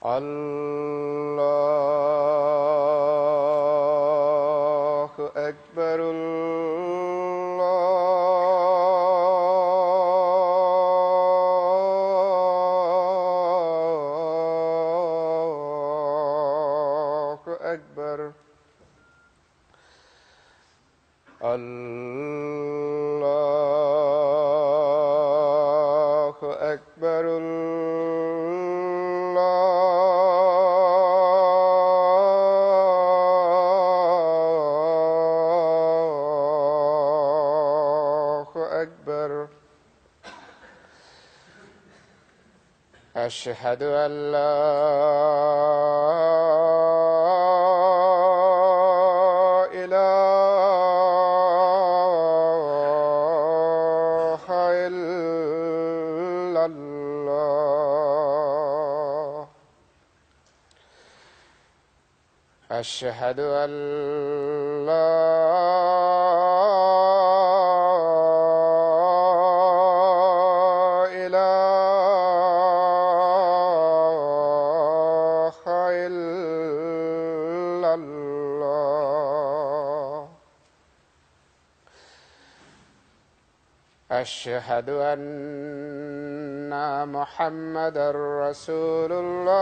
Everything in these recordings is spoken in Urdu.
الله أكبر. الله أكبر. الله أكبر. الله أكبر. أشهد أن لا إله إلا الله. أشهد أن لا إله إلا الله. أشهد أن محمدًا رسول الله.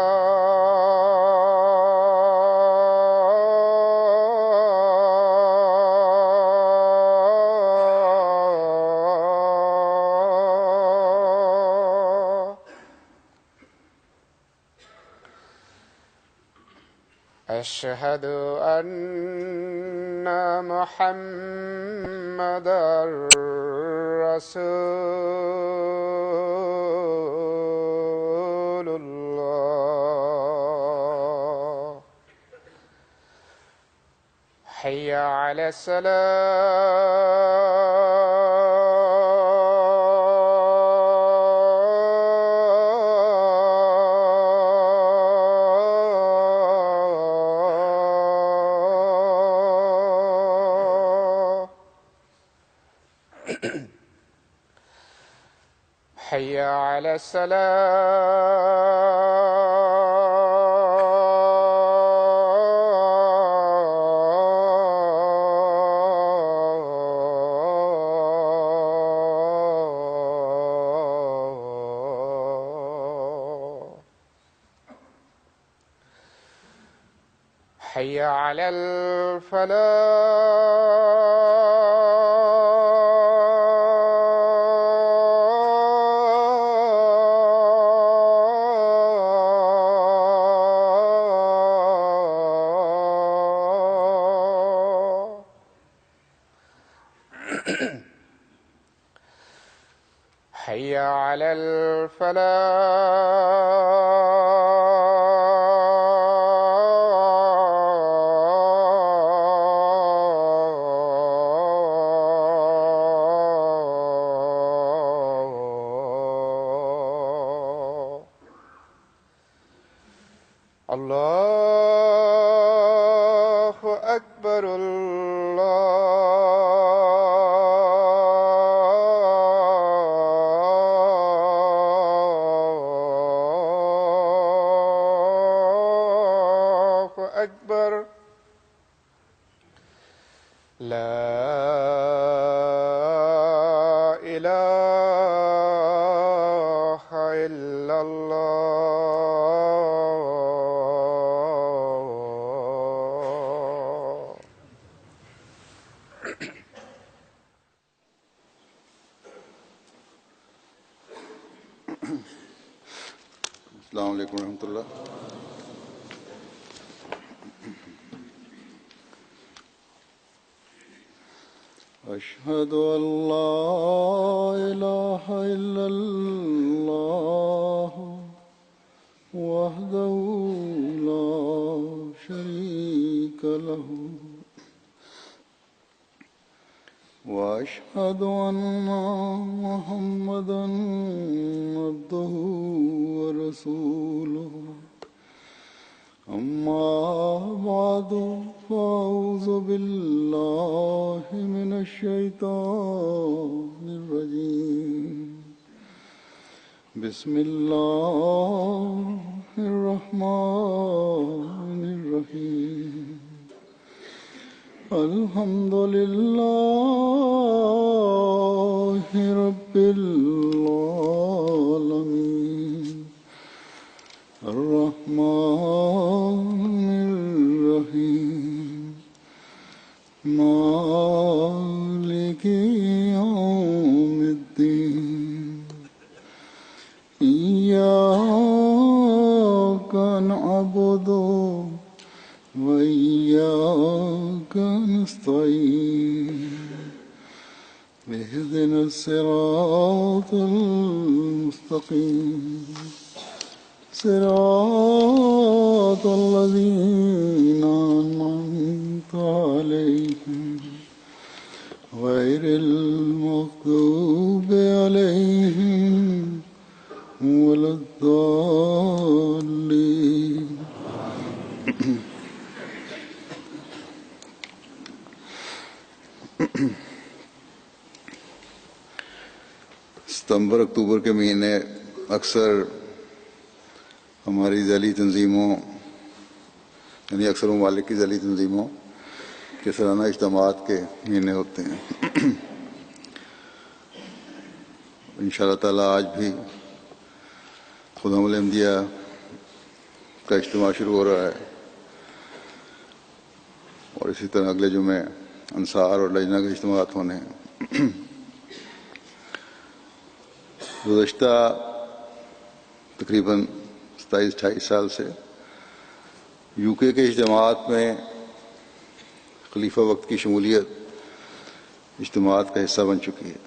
أشهد أن محمدًا رسول الله. حي على الصلاة. حي على الصلاة. حي على الفلاح. حي على الفلاح. الله أكبر. الله أكبر. لا إله إلا الله. السلام عليكم ورحمة الله. أشهد أن لا إله إلا الله وحده لا شريك له وأشهد أن محمدًا عبده ورسوله. أما بعد فأعوذ بالله من الشيطان الرجيم. بسم الله الرحمن الرحيم الحمد لله رب العالمين الرحمن الرحيم مالك يوم الدين إياك نعبد وإياك نستعين اهدنا الصراط المستقيم صراط الذين أنعمت عليهم غير المغضوب عليهم ولا الضالين ستمبر اکتوبر کے مہینے اکثر ہماری ذیلی تنظیموں یعنی اکثر ممالک کی ذیلی تنظیموں کے سالانہ اجتماعات کے مہینے ہوتے ہیں۔ انشاءاللہ تعالیٰ آج بھی خدام الانبیاء کا اجتماع شروع ہو رہا ہے اور اسی طرح اگلے جمعے انصار اور لجنہ کے اجتماعات ہونے ہیں۔ گزشتہ تقریباً 27-28 سال سے یو کے اجتماعات میں خلیفہ وقت کی شمولیت اجتماعات کا حصہ بن چکی ہے۔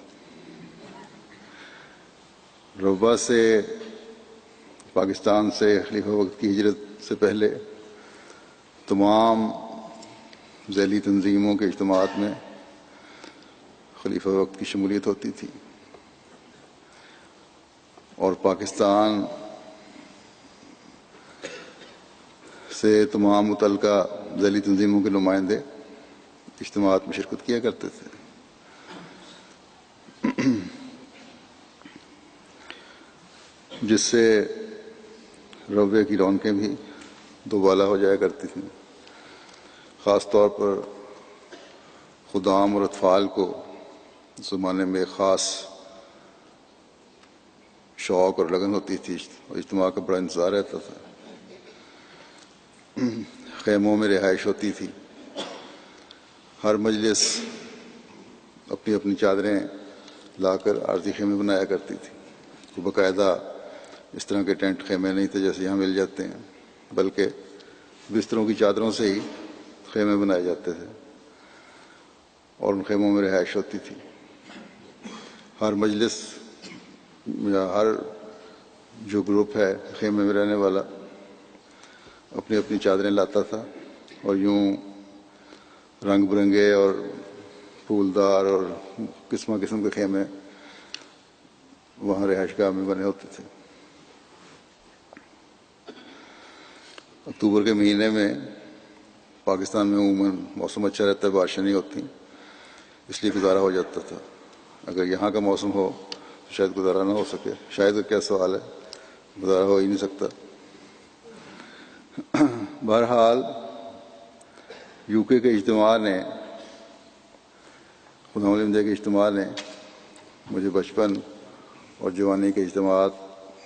ربا سے پاکستان سے خلیفہ وقت کی ہجرت سے پہلے تمام ذیلی تنظیموں کے اجتماعات میں خلیفہ وقت کی شمولیت ہوتی تھی اور پاکستان سے تمام متعلقہ ذیلی تنظیموں کے نمائندے اجتماعات میں شرکت کیا کرتے تھے۔ جس سے رویے کی رونقیں بھی دوبالا ہو جایا کرتی تھیں۔ خاص طور پر خدام اور اطفال کو اس زمانے میں خاص شوق اور لگن ہوتی تھی اور اجتماع کا بڑا انتظار رہتا تھا۔ خیموں میں رہائش ہوتی تھی، ہر مجلس اپنی اپنی چادریں لا کر عارضی خیمے بنایا کرتی تھی۔ تو باقاعدہ اس طرح کے ٹینٹ خیمے نہیں تھے جیسے یہاں مل جاتے ہیں، بلکہ بستروں کی چادروں سے ہی خیمے بنائے جاتے تھے اور ان خیموں میں رہائش ہوتی تھی۔ ہر مجلس یا ہر جو گروپ ہے خیمے میں رہنے والا اپنی اپنی چادریں لاتا تھا اور یوں رنگ برنگے اور پھولدار اور قسم قسم کے خیمے وہاں رہائش گاہ میں بنے ہوتے تھے۔ اکتوبر کے مہینے میں پاکستان میں عموماً موسم اچھا رہتا ہے، بارشیں نہیں ہوتی، اس لیے گزارا ہو جاتا تھا۔ اگر یہاں کا موسم ہو تو شاید گزارا نہ ہو سکے، شاید کیا سوال ہے، گزارا ہو ہی نہیں سکتا۔ بہرحال یو کے اجتماع نے، خدام الانبیاء کے اجتماع نے مجھے بچپن اور جوانی کے اجتماعات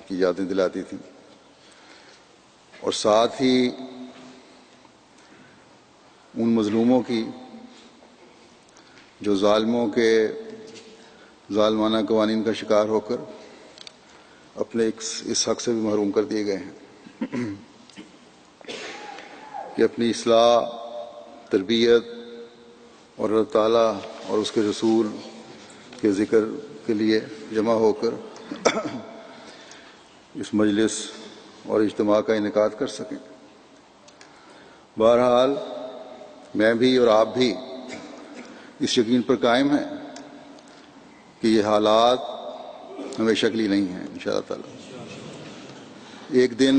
کی یادیں دلاتی تھیں اور ساتھ ہی ان مظلوموں کی جو ظالموں کے ظالمانہ قوانین کا شکار ہو کر اپنے اس حق سے بھی محروم کر دیے گئے ہیں کہ اپنی اصلاح، تربیت اور اللہ تعالیٰ اور اس کے رسول کے ذکر کے لیے جمع ہو کر اس مجلس اور اجتماع کا انعقاد کر سکیں۔ بہرحال میں بھی اور آپ بھی اس یقین پر قائم ہیں کہ یہ حالات ہمیشہ کے لیے نہیں ہیں انشاءاللہ تعالی۔ ایک دن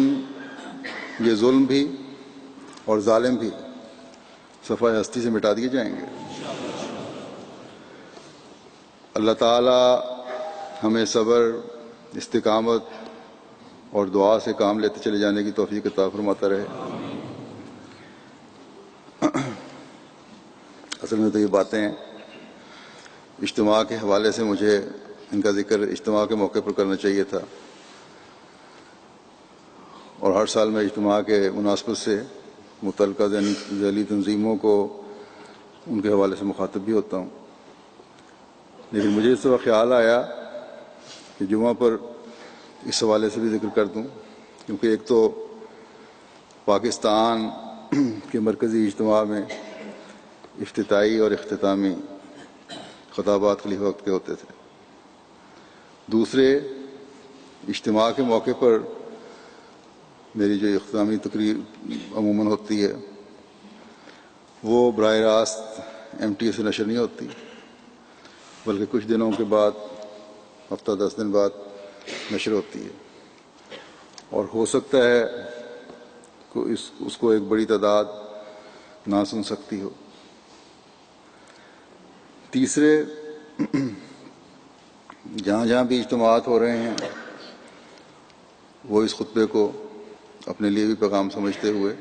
یہ ظلم بھی اور ظالم بھی صفحہ ہستی سے مٹا دیے جائیں گے۔ اللہ تعالی ہمیں صبر، استقامت اور دعا سے کام لیتے چلے جانے کی توفیق عطا فرماتا رہے۔ اصل میں تو یہ باتیں اجتماع کے حوالے سے مجھے ان کا ذکر اجتماع کے موقع پر کرنا چاہیے تھا، اور ہر سال میں اجتماع کے مناسبت سے متعلقہ ذیلی تنظیموں کو ان کے حوالے سے مخاطب بھی ہوتا ہوں، لیکن مجھے اس وقت خیال آیا کہ جمعہ پر اس حوالے سے بھی ذکر کر دوں، کیونکہ ایک تو پاکستان کے مرکزی اجتماع میں افتتاحی اور اختتامی خطابات خلیفہ وقت کے ہوتے تھے، دوسرے اجتماع کے موقع پر میری جو اختتامی تقریر عموماً ہوتی ہے وہ براہ راست MTA سے نشر نہیں ہوتی، بلکہ کچھ دنوں کے بعد، ہفتہ 10 دن بعد نشر ہوتی ہے، اور ہو سکتا ہے کہ اس کو ایک بڑی تعداد نہ سن سکتی ہو۔ تیسرے، جہاں جہاں بھی اجتماعات ہو رہے ہیں وہ اس خطبے کو اپنے لیے بھی پیغام سمجھتے ہوئے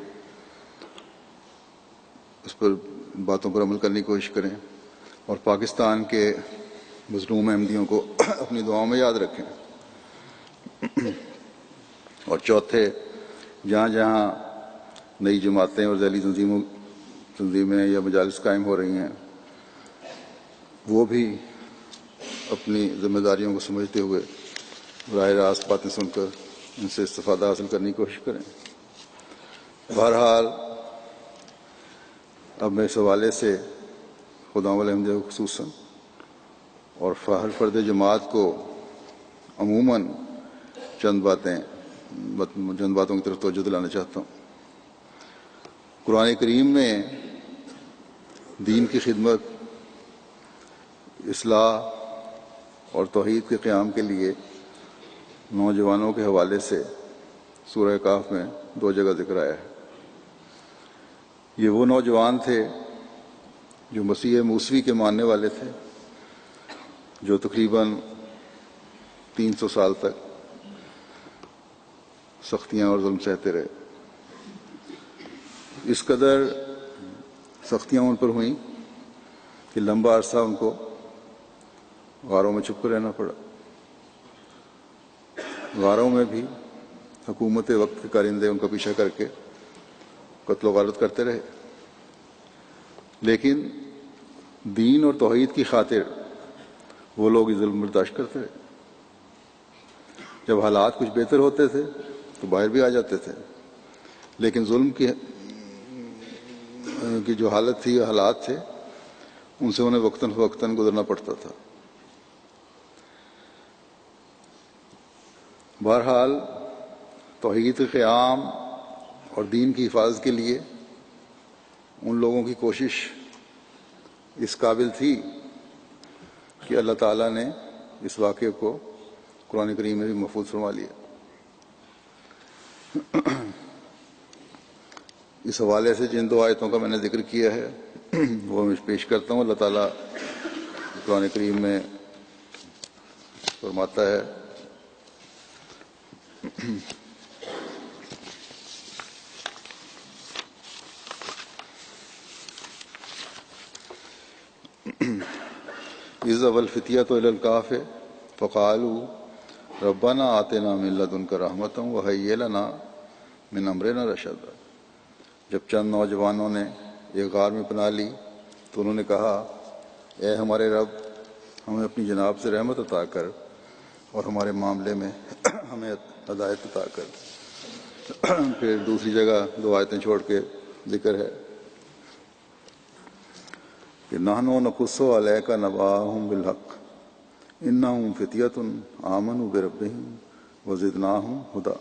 اس پر باتوں پر عمل کرنے کی کوشش کریں، اور پاکستان کے مظلوم احمدیوں کو اپنی دعاؤں میں یاد رکھیں۔ اور چوتھے، جہاں جہاں نئی جماعتیں اور ذیلی تنظیمیں یا مجالس قائم ہو رہی ہیں وہ بھی اپنی ذمہ داریوں کو سمجھتے ہوئے براہ راست باتیں سن کر ان سے استفادہ حاصل کرنے کی کوشش کریں۔ بہرحال اب میں اس حوالے سے خداوند الحمد کو خصوصاً اور ہر فرد جماعت کو عموماً چند باتوں کی طرف توجہ دلانا چاہتا ہوں۔ قرآن کریم میں دین کی خدمت، اصلاح اور توحید کے قیام کے لیے نوجوانوں کے حوالے سے سورہ کہف میں 2 جگہ ذکر آیا ہے۔ یہ وہ نوجوان تھے جو مسیح موسوی کے ماننے والے تھے، جو تقریباً 300 سال تک سختیاں اور ظلم سہتے رہے۔ اس قدر سختیاں ان پر ہوئیں کہ لمبا عرصہ ان کو غاروں میں چھپ کر رہنا پڑا۔ غاروں میں بھی حکومت وقت کے کارندے ان کا پیچھا کر کے قتل و غارت کرتے رہے، لیکن دین اور توحید کی خاطر وہ لوگ یہ ظلم برداشت کرتے رہے۔ جب حالات کچھ بہتر ہوتے تھے تو باہر بھی آ جاتے تھے، لیکن ظلم کی جو حالت تھی، حالات تھے، ان سے انہیں وقتاً فوقتاً گزرنا پڑتا تھا۔ بہرحال توحید کے قیام اور دین کی حفاظت کے لیے ان لوگوں کی کوشش اس قابل تھی کہ اللہ تعالیٰ نے اس واقعے کو قرآن کریم میں بھی محفوظ فرما لیا۔ اس حوالے سے جن 2 آیتوں کا میں نے ذکر کیا ہے وہ میں پیش کرتا ہوں۔ اللہ تعالیٰ قرآن کریم میں فرماتا ہے، اذ اول فتیۃ الی الکہف فقالوا ربنا آتنا من لدنک رحمۃ وہیئ لنا من امرنا رشدا۔ جب چند نوجوانوں نے ایک غار میں پناہ لی تو انہوں نے کہا، اے ہمارے رب، ہمیں اپنی جناب سے رحمت عطا کر اور ہمارے معاملے میں ہمیں ہدایت عطا کر۔ پھر دوسری جگہ 2 آیتیں چھوڑ کے ذکر ہے کہ نحن نقص علیک نبأہم بالحق انہم فتیۃ آمنوا بربہم وزدناہم ہدی۔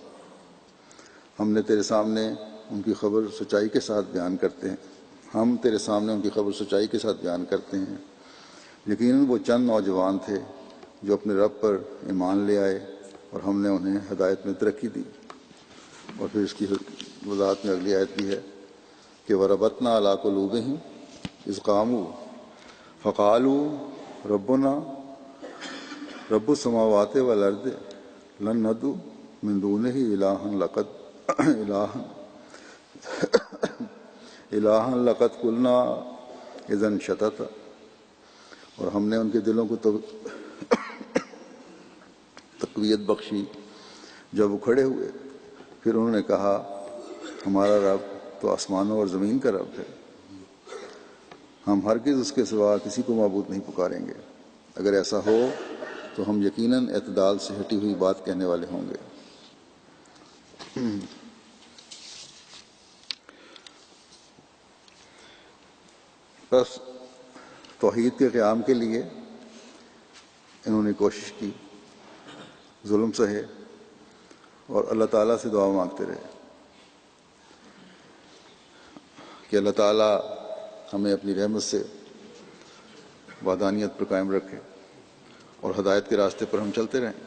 ہم نے تیرے سامنے ان کی خبر سچائی کے ساتھ بیان کرتے ہیں، ہم تیرے سامنے ان کی خبر سچائی کے ساتھ بیان کرتے ہیں، یقیناً وہ چند نوجوان تھے جو اپنے رب پر ایمان لے آئے اور ہم نے انہیں ہدایت میں ترقی دی۔ اور پھر اس کی وضاحت میں اگلی آیت بھی ہے کہ وَرَبَطْنَا عَلَىٰ قُلُوبِهِمْ إِذْ قَامُوا فَقَالُوا رَبُّنَا رَبُّ السَّمَاوَاتِ وَالْأَرْضِ لَن نَّدْعُوَ من دونه الہا لقد قلنا اذا شططا، اور ہم نے ان کے دلوں کو تقویت بخشی جب وہ کھڑے ہوئے، پھر انہوں نے کہا ہمارا رب تو آسمانوں اور زمین کا رب ہے، ہم ہرگز اس کے سوا کسی کو معبود نہیں پکاریں گے، اگر ایسا ہو تو ہم یقیناً اعتدال سے ہٹی ہوئی بات کہنے والے ہوں گے۔ بس توحید کے قیام کے لیے انہوں نے کوشش کی، ظلم سہے اور اللہ تعالیٰ سے دعا مانگتے رہے کہ اللہ تعالیٰ ہمیں اپنی رحمت سے وحدانیت پر قائم رکھے اور ہدایت کے راستے پر ہم چلتے رہیں۔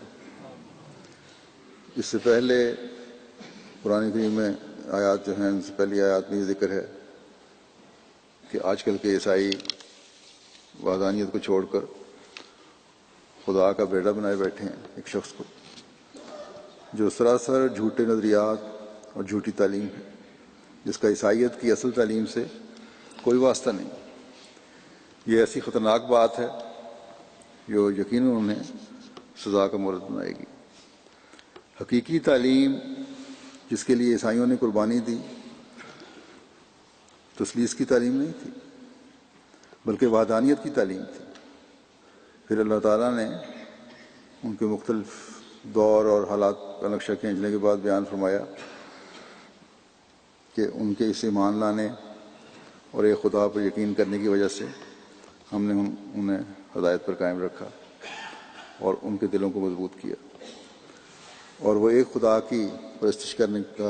اس سے پہلے قرآن کریم میں آیات جو ہیں، ان سے پہلی آیات میں یہ ذکر ہے کہ آج کل کے عیسائی وحدانیت کو چھوڑ کر خدا کا بیٹا بنائے بیٹھے ہیں ایک شخص کو، جو سراسر جھوٹے نظریات اور جھوٹی تعلیم ہے، جس کا عیسائیت کی اصل تعلیم سے کوئی واسطہ نہیں۔ یہ ایسی خطرناک بات ہے جو یقیناً انہیں سزا کا مورد بنائے گی۔ حقیقی تعلیم جس کے لیے عیسائیوں نے قربانی دی تثلیث کی تعلیم نہیں تھی، بلکہ وحدانیت کی تعلیم تھی۔ پھر اللہ تعالیٰ نے ان کے مختلف دور اور حالات کا نقشہ کھینچنے کے بعد بیان فرمایا کہ ان کے اس ایمان لانے اور ایک خدا پر یقین کرنے کی وجہ سے ہم نے انہیں ہدایت پر قائم رکھا اور ان کے دلوں کو مضبوط کیا، اور وہ ایک خدا کی پرستش کرنے کا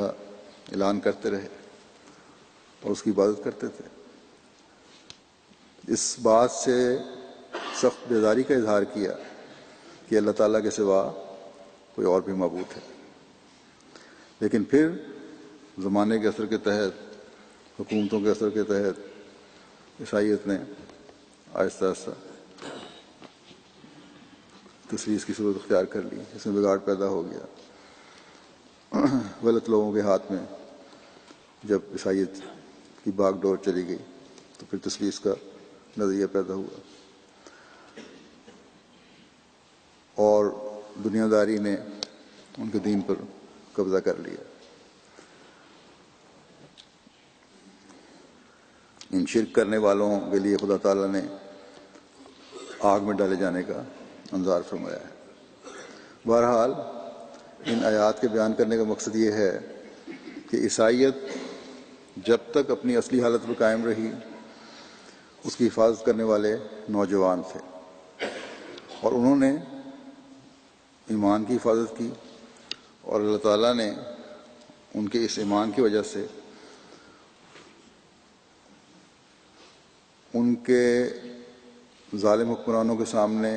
اعلان کرتے رہے اور اس کی عبادت کرتے تھے۔ اس بات سے سخت بیزاری کا اظہار کیا کہ اللہ تعالیٰ کے سوا کوئی اور بھی معبود ہے، لیکن پھر زمانے کے اثر کے تحت، حکومتوں کے اثر کے تحت عیسائیت نے آہستہ آہستہ تثلیث کی صورت اختیار کر لی، اس میں بگاڑ پیدا ہو گیا۔ غلط لوگوں کے ہاتھ میں جب عیسائیت کی باغ ڈور چلی گئی تو پھر تثلیث کا نظریہ پیدا ہوا، اور دنیا داری نے ان کے دین پر قبضہ کر لیا۔ ان شرک کرنے والوں کے لیے خدا تعالیٰ نے آگ میں ڈالے جانے کا انذار فرمایا ہے۔ بہرحال ان آیات کے بیان کرنے کا مقصد یہ ہے کہ عیسائیت جب تک اپنی اصلی حالت پر قائم رہی، اس کی حفاظت کرنے والے نوجوان تھے، اور انہوں نے ایمان کی حفاظت کی، اور اللہ تعالیٰ نے ان کے اس ایمان کی وجہ سے ان کے ظالم حکمرانوں کے سامنے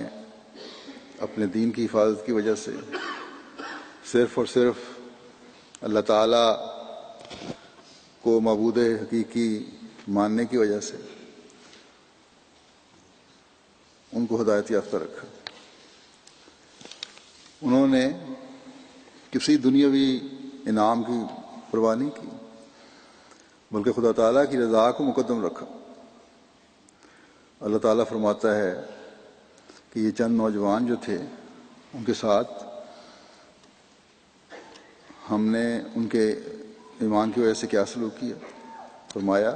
اپنے دین کی حفاظت کی وجہ سے صرف اور صرف اللہ تعالیٰ کو معبود حقیقی ماننے کی وجہ سے ان کو ہدایت یافتہ رکھا۔ انہوں نے کسی دنیاوی انعام کی پرواہ نہیں کی، بلکہ خدا تعالیٰ کی رضا کو مقدم رکھا۔ اللہ تعالیٰ فرماتا ہے کہ یہ چند نوجوان جو تھے، ان کے ساتھ ہم نے ان کے ایمان کی وجہ سے کیا سلوک کیا؟ فرمایا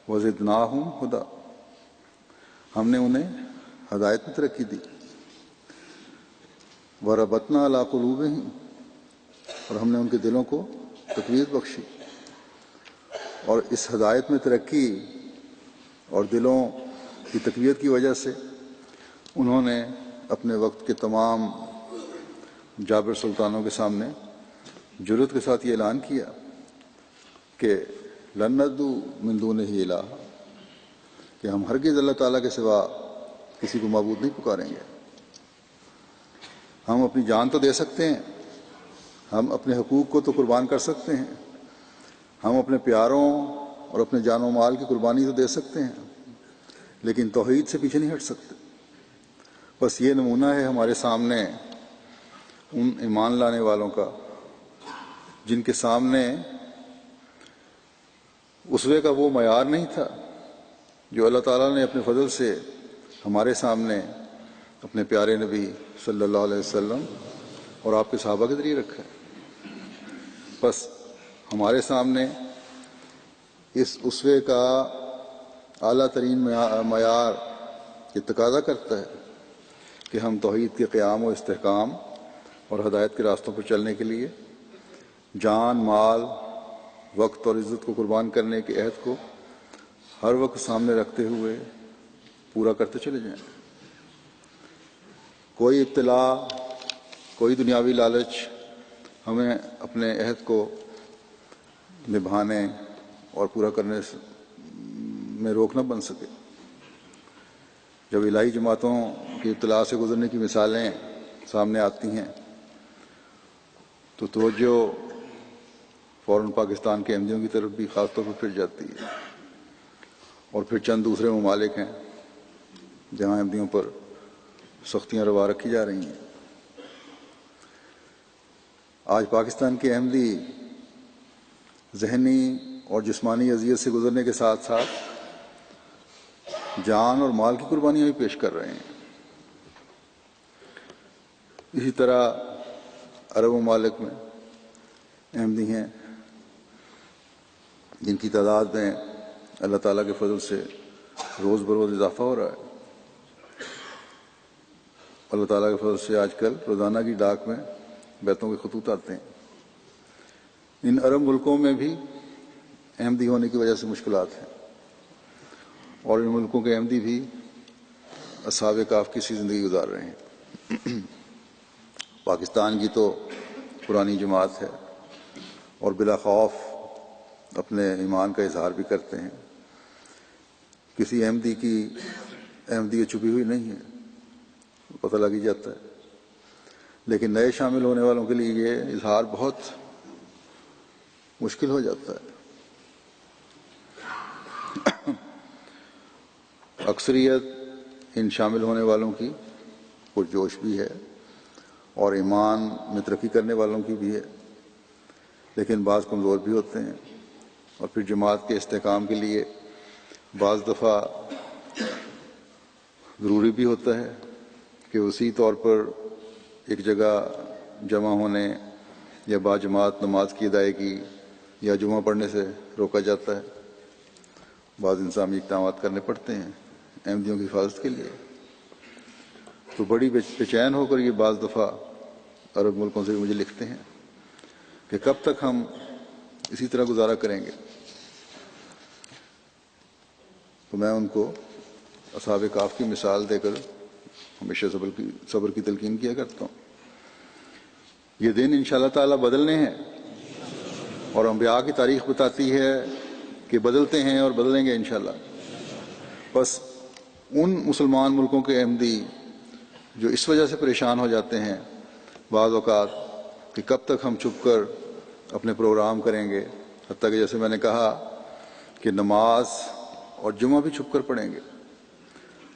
وزدناہم ہدی، ہم نے انہیں ہدایت میں ترقی دی۔ وربطنا علی قلوبہم، اور ہم نے ان کے دلوں کو تقویت بخشی۔ اور اس ہدایت میں ترقی اور دلوں کی تقویت کی وجہ سے انہوں نے اپنے وقت کے تمام جابر سلطانوں کے سامنے جرأت کے ساتھ یہ اعلان کیا کہ لن ندعو من دونہ الہ، کہ ہم ہرگز اللہ تعالیٰ کے سوا کسی کو معبود نہیں پکاریں گے۔ ہم اپنی جان تو دے سکتے ہیں، ہم اپنے حقوق کو تو قربان کر سکتے ہیں، ہم اپنے پیاروں اور اپنے جان و مال کی قربانی تو دے سکتے ہیں، لیکن توحید سے پیچھے نہیں ہٹ سکتے۔ بس یہ نمونہ ہے ہمارے سامنے ان ایمان لانے والوں کا جن کے سامنے اسوے کا وہ معیار نہیں تھا جو اللہ تعالیٰ نے اپنے فضل سے ہمارے سامنے اپنے پیارے نبی صلی اللہ علیہ وسلم اور آپ کے صحابہ کے ذریعے رکھا ہے۔ بس ہمارے سامنے اس اسوے کا اعلیٰ ترین معیار یہ تقاضا کرتا ہے کہ ہم توحید کے قیام و استحکام اور ہدایت کے راستوں پر چلنے کے لیے جان، مال، وقت اور عزت کو قربان کرنے کے عہد کو ہر وقت سامنے رکھتے ہوئے پورا کرتے چلے جائیں۔ کوئی ابتلا، کوئی دنیاوی لالچ ہمیں اپنے عہد کو نبھانے اور پورا کرنے میں روک نہ بن سکے۔ جب الہی جماعتوں کی ابتلا سے گزرنے کی مثالیں سامنے آتی ہیں تو توجہ فوراً پاکستان کے احمدیوں کی طرف بھی خاص طور پر پھر جاتی ہے، اور پھر چند دوسرے ممالک ہیں جہاں احمدیوں پر سختیاں روا رکھی جا رہی ہیں۔ آج پاکستان کے احمدی ذہنی اور جسمانی اذیت سے گزرنے کے ساتھ ساتھ جان اور مال کی قربانیاں بھی پیش کر رہے ہیں۔ اسی طرح عرب ممالک میں احمدی ہیں جن کی تعداد میں اللہ تعالیٰ کے فضل سے روز بروز اضافہ ہو رہا ہے۔ اللہ تعالیٰ کے فضل سے آج کل روزانہ کی ڈاک میں بیتوں کے خطوط آتے ہیں۔ ان عرب ملکوں میں بھی احمدی ہونے کی وجہ سے مشکلات ہیں، اور ان ملکوں کے احمدی بھی اصحاب کہف کی سی زندگی گزار رہے ہیں۔ پاکستان کی تو پرانی جماعت ہے اور بلا خوف اپنے ایمان کا اظہار بھی کرتے ہیں۔ کسی احمدی کی احمدیت چھپی ہوئی نہیں ہے، پتہ لگ ہی جاتا ہے، لیکن نئے شامل ہونے والوں کے لیے یہ اظہار بہت مشکل ہو جاتا ہے۔ اکثریت ان شامل ہونے والوں کی پرجوش بھی ہے اور ایمان میں ترقی کرنے والوں کی بھی ہے، لیکن بعض کمزور بھی ہوتے ہیں، اور پھر جماعت کے استحکام کے لیے بعض دفعہ ضروری بھی ہوتا ہے کہ اسی طور پر ایک جگہ جمع ہونے یا با جماعت نماز کی ادائیگی یا جمعہ پڑھنے سے روکا جاتا ہے۔ بعض انتظامی اقدامات کرنے پڑتے ہیں احمدیوں کی حفاظت کے لیے، تو بڑی بے چین ہو کر یہ بعض دفعہ عرب ملکوں سے مجھے لکھتے ہیں کہ کب تک ہم اسی طرح گزارا کریں گے۔ تو میں ان کو اصحاب کہف کی مثال دے کر ہمیشہ صبر کی تلقین کیا کرتا ہوں۔ یہ دن انشاءاللہ تعالی بدلنے ہیں، اور انبیاء کی تاریخ بتاتی ہے کہ بدلتے ہیں اور بدلیں گے انشاءاللہ۔ بس ان مسلمان ملکوں کے احمدی جو اس وجہ سے پریشان ہو جاتے ہیں بعض اوقات کہ کب تک ہم چھپ کر اپنے پروگرام کریں گے، حتیٰ کہ جیسے میں نے کہا کہ نماز اور جمعہ بھی چھپ کر پڑھیں گے،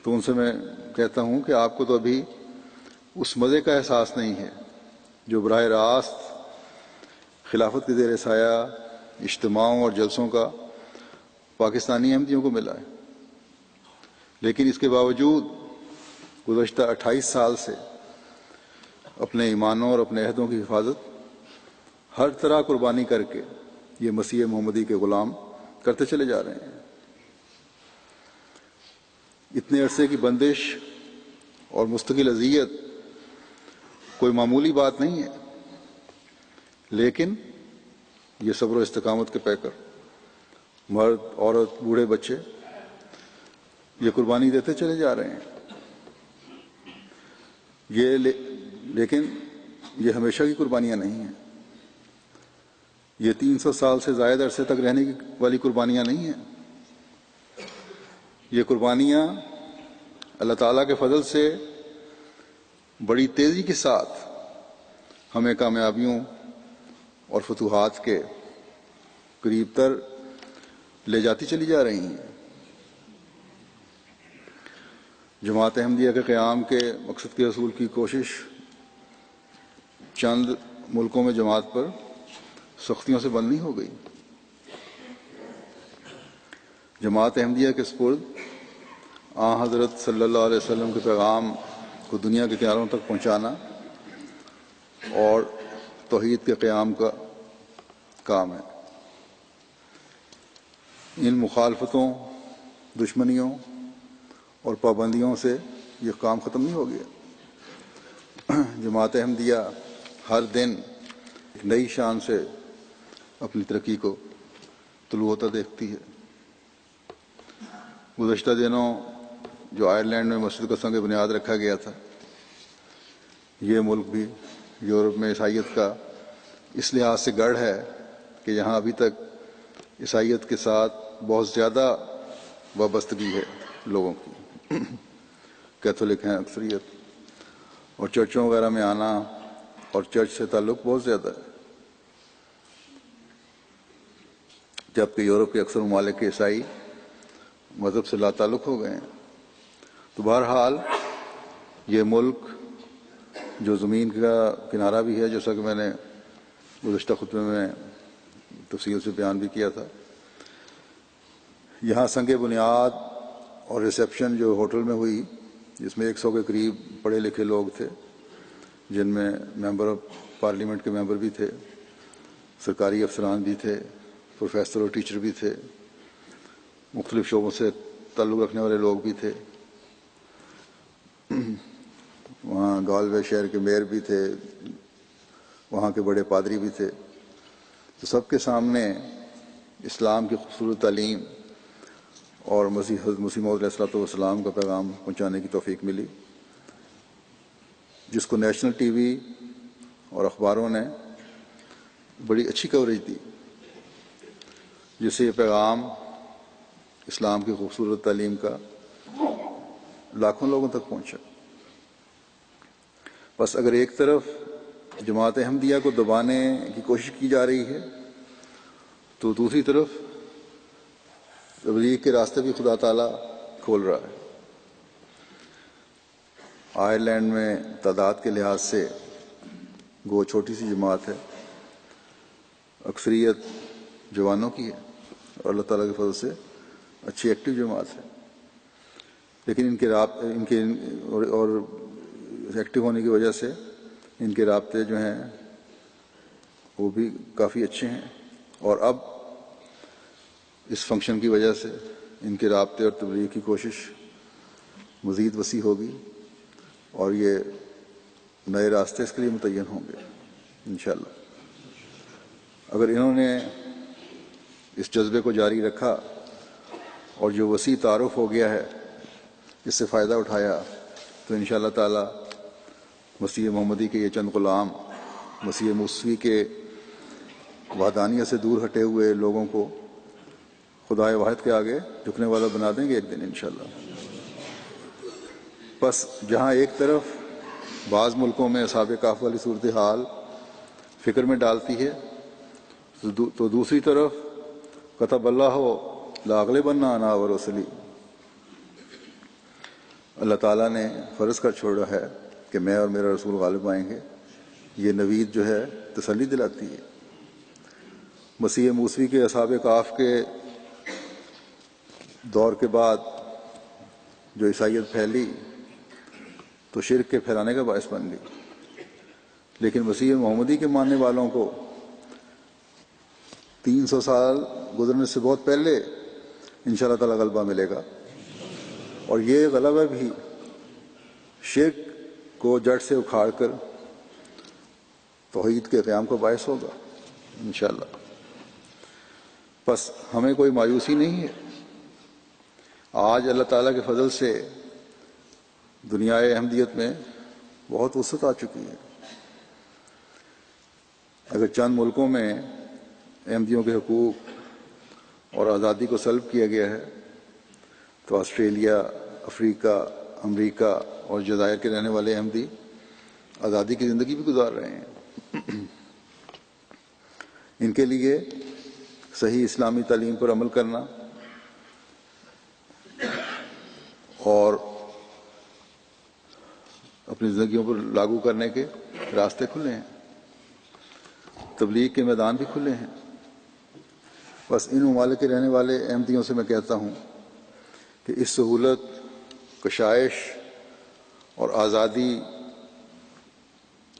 تو ان سے میں کہتا ہوں کہ آپ کو تو ابھی اس مزے کا احساس نہیں ہے جو براہ راست خلافت کے زیر سایہ اجتماعوں اور جلسوں کا پاکستانی احمدیوں کو ملا ہے۔ لیکن اس کے باوجود گزشتہ 28 سال سے اپنے ایمانوں اور اپنے عہدوں کی حفاظت ہر طرح قربانی کر کے یہ مسیح محمدی کے غلام کرتے چلے جا رہے ہیں۔ اتنے عرصے کی بندش اور مستقل اذیت کوئی معمولی بات نہیں ہے، لیکن یہ صبر و استقامت کے پیکر مرد، عورت، بوڑھے، بچے یہ قربانی دیتے چلے جا رہے ہیں۔ لیکن یہ ہمیشہ کی قربانیاں نہیں ہیں، یہ 300 سال سے زائد عرصے تک رہنے کی والی قربانیاں نہیں ہیں۔ یہ قربانیاں اللہ تعالیٰ کے فضل سے بڑی تیزی کے ساتھ ہمیں کامیابیوں اور فتوحات کے قریب تر لے جاتی چلی جا رہی ہیں۔ جماعت احمدیہ کے قیام کے مقصد کے حصول کی کوشش چند ملکوں میں جماعت پر سختیوں سے بند نہیں ہو گئی۔ جماعت احمدیہ کے سپرد حضرت صلی اللہ علیہ وسلم کے پیغام کو دنیا کے کناروں تک پہنچانا اور توحید کے قیام کا کام ہے۔ ان مخالفتوں، دشمنیوں اور پابندیوں سے یہ کام ختم نہیں ہو گیا۔ جماعت احمدیہ ہر دن ایک نئی شان سے اپنی ترقی کو طلوع ہوتا دیکھتی ہے۔ گزشتہ دنوں جو آئرلینڈ میں مسجد کا سنگ بنیاد رکھا گیا تھا، یہ ملک بھی یورپ میں عیسائیت کا اس لحاظ سے گڑھ ہے کہ یہاں ابھی تک عیسائیت کے ساتھ بہت زیادہ وابستگی ہے لوگوں کی۔ کیتھولک ہیں اکثریت، اور چرچوں وغیرہ میں آنا اور چرچ سے تعلق بہت زیادہ ہے، جبکہ یورپ کے اکثر ممالک کے عیسائی مذہب سے لا تعلق ہو گئے ہیں۔ تو بہرحال یہ ملک جو زمین کا کنارہ بھی ہے، جیسا کہ میں نے گزشتہ خطبے میں تفصیل سے بیان بھی کیا تھا، یہاں سنگ بنیاد اور ریسیپشن جو ہوٹل میں ہوئی، جس میں 100 کے قریب پڑھے لکھے لوگ تھے، جن میں ممبر آف پارلیمنٹ کے ممبر بھی تھے، سرکاری افسران بھی تھے، پروفیسر اور ٹیچر بھی تھے، مختلف شعبوں سے تعلق رکھنے والے لوگ بھی تھے، وہاں گالوے شہر کے میئر بھی تھے، وہاں کے بڑے پادری بھی تھے۔ تو سب کے سامنے اسلام کی خوبصورت تعلیم اور حضرت مسیح موعود علیہ السلام کا پیغام پہنچانے کی توفیق ملی، جس کو نیشنل ٹی وی اور اخباروں نے بڑی اچھی کوریج دی، جس سے یہ پیغام اسلام کی خوبصورت تعلیم کا لاکھوں لوگوں تک پہنچا۔ بس اگر ایک طرف جماعت احمدیہ کو دبانے کی کوشش کی جا رہی ہے، تو دوسری طرف تبلیغ کے راستے بھی خدا تعالیٰ کھول رہا ہے۔ آئرلینڈ میں تعداد کے لحاظ سے گو چھوٹی سی جماعت ہے، اکثریت جوانوں کی ہے، اور اللہ تعالیٰ کے فضل سے اچھی ایکٹیو جماعت ہے، لیکن ان کے اور ایکٹیو ہونے کی وجہ سے ان کے رابطے جو ہیں وہ بھی کافی اچھے ہیں، اور اب اس فنکشن کی وجہ سے ان کے رابطے اور تبلیغ کی کوشش مزید وسیع ہوگی، اور یہ نئے راستے اس کے لیے متعین ہوں گے انشاءاللہ۔ اگر انہوں نے اس جذبے کو جاری رکھا اور جو وسیع تعارف ہو گیا ہے اس سے فائدہ اٹھایا، تو انشاءاللہ تعالی مسیح محمدی کے یہ چند غلام مسیح موسوی کے وحدانیت سے دور ہٹے ہوئے لوگوں کو خدائے واحد کے آگے جھکنے والا بنا دیں گے ایک دن انشاءاللہ۔ بس جہاں ایک طرف بعض ملکوں میں اصحاب کہف والی صورتحال فکر میں ڈالتی ہے، تو دوسری طرف کتب اللہ لاغلبن انا ورسلی، اللہ تعالیٰ نے فرض کر چھوڑا ہے کہ میں اور میرا رسول غالب آئیں گے۔ یہ نوید جو ہے تسلی دلاتی ہے۔ مسیح موسوی کے اصحاب کہف کے دور کے بعد جو عیسائیت پھیلی تو شرک کے پھیلانے کا باعث بن گئی، لیکن مسیح محمدی کے ماننے والوں کو 300 سال گزرنے سے بہت پہلے انشاءاللہ تعالی غلبہ ملے گا، اور یہ غلبہ بھی شرک کو جڑ سے اکھاڑ کر توحید کے قیام کا باعث ہوگا انشاءاللہ۔ بس ہمیں کوئی مایوسی نہیں ہے۔ آج اللہ تعالیٰ کے فضل سے دنیا احمدیت میں بہت وسعت آ چکی ہے۔ اگر چند ملکوں میں احمدیوں کے حقوق اور آزادی کو سلب کیا گیا ہے، تو آسٹریلیا، افریقہ، امریکہ اور جزائر کے رہنے والے احمدی آزادی کی زندگی بھی گزار رہے ہیں۔ ان کے لیے صحیح اسلامی تعلیم پر عمل کرنا اور اپنی زندگیوں پر لاگو کرنے کے راستے کھلے ہیں۔ تبلیغ کے میدان بھی کھلے ہیں۔ بس ان ممالک کے رہنے والے احمدیوں سے میں کہتا ہوں کہ اس سہولت، کشائش اور آزادی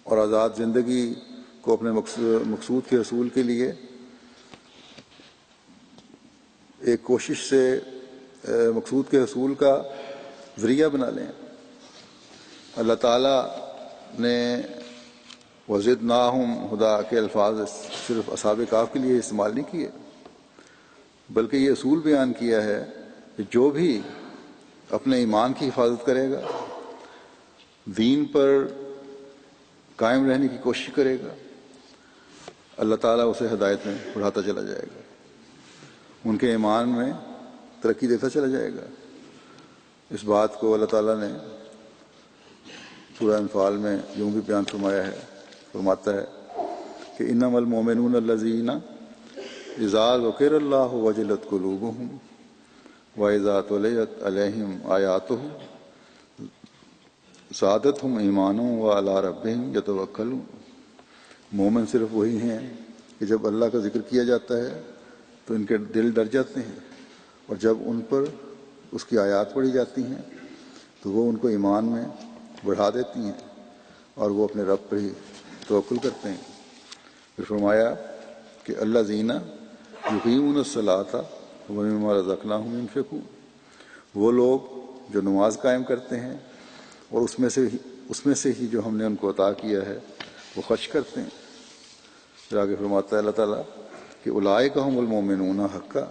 اور آزاد زندگی کو اپنے مقصود کے حصول کے لیے ایک کوشش سے مقصود کے حصول کا ذریعہ بنا لیں۔ اللہ تعالیٰ نے وزدناہم ہدا کے الفاظ صرف اصحاب کہف کے لیے استعمال نہیں کیے، بلکہ یہ اصول بیان کیا ہے کہ جو بھی اپنے ایمان کی حفاظت کرے گا، دین پر قائم رہنے کی کوشش کرے گا، اللہ تعالیٰ اسے ہدایت میں بڑھاتا چلا جائے گا، ان کے ایمان میں ترقی دیتا چلا جائے گا۔ اس بات کو اللہ تعالیٰ نے سورہ انفال میں یوں بھی بیان فرماتا ہے کہ انما المؤمنون الذین اذا ذکر اللہ وجلت قلوبہم واذا تلیت علیہم آیاتہ زادتہم ایمانا وعلی ربہم یتوکلون۔ مومن صرف وہی ہیں کہ جب اللہ کا ذکر کیا جاتا ہے تو ان کے دل ڈر جاتے ہیں، اور جب ان پر اس کی آیات پڑھی جاتی ہیں تو وہ ان کو ایمان میں بڑھا دیتی ہیں اور وہ اپنے رب پر ہی توکل کرتے ہیں۔ پھر فرمایا کہ اللہ زینہ یقیمون الصلاۃ ومما رزقناہم ينفقون، وہ لوگ جو نماز قائم کرتے ہیں اور اس میں سے ہی جو ہم نے ان کو عطا کیا ہے وہ خرچ کرتے ہیں۔ پھر آگے فرماتا ہے اللہ تعالیٰ کہ اولئک هم المؤمنون حقا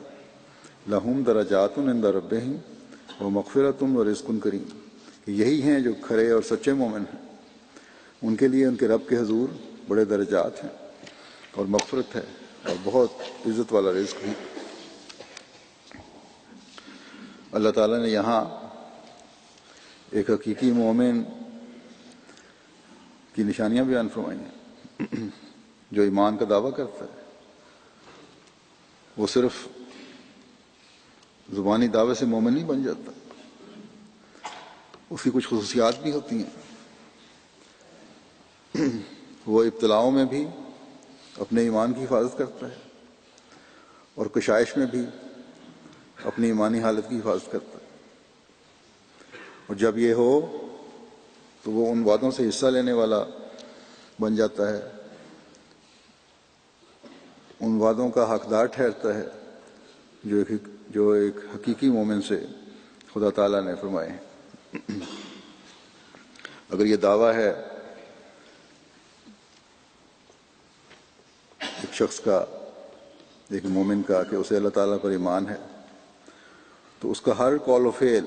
لہم درجات عند ربہم ومغفرۃ ورزق کریم، کہ یہی ہیں جو کھرے اور سچے مومن ہیں، ان کے لیے ان کے رب کے حضور بڑے درجات ہیں اور مغفرت ہے اور بہت عزت والا رزق بھی۔ اللہ تعالیٰ نے یہاں ایک حقیقی مومن کی نشانیاں بیان فرمائی ہیں۔ جو ایمان کا دعویٰ کرتا ہے وہ صرف زبانی دعوے سے مومن نہیں بن جاتا، اس کی کچھ خصوصیات بھی ہوتی ہیں۔ وہ ابتلاؤں میں بھی اپنے ایمان کی حفاظت کرتا ہے اور کشائش میں بھی اپنی ایمانی حالت کی حفاظت کرتا ہے، اور جب یہ ہو تو وہ ان وعدوں سے حصہ لینے والا بن جاتا ہے، ان وعدوں کا حقدار ٹھہرتا ہے جو ایک حقیقی مومن سے خدا تعالیٰ نے فرمائے ہیں۔ اگر یہ دعویٰ ہے ایک شخص کا، ایک مومن کا، کہ اسے اللہ تعالیٰ پر ایمان ہے، تو اس کا ہر قول و فعل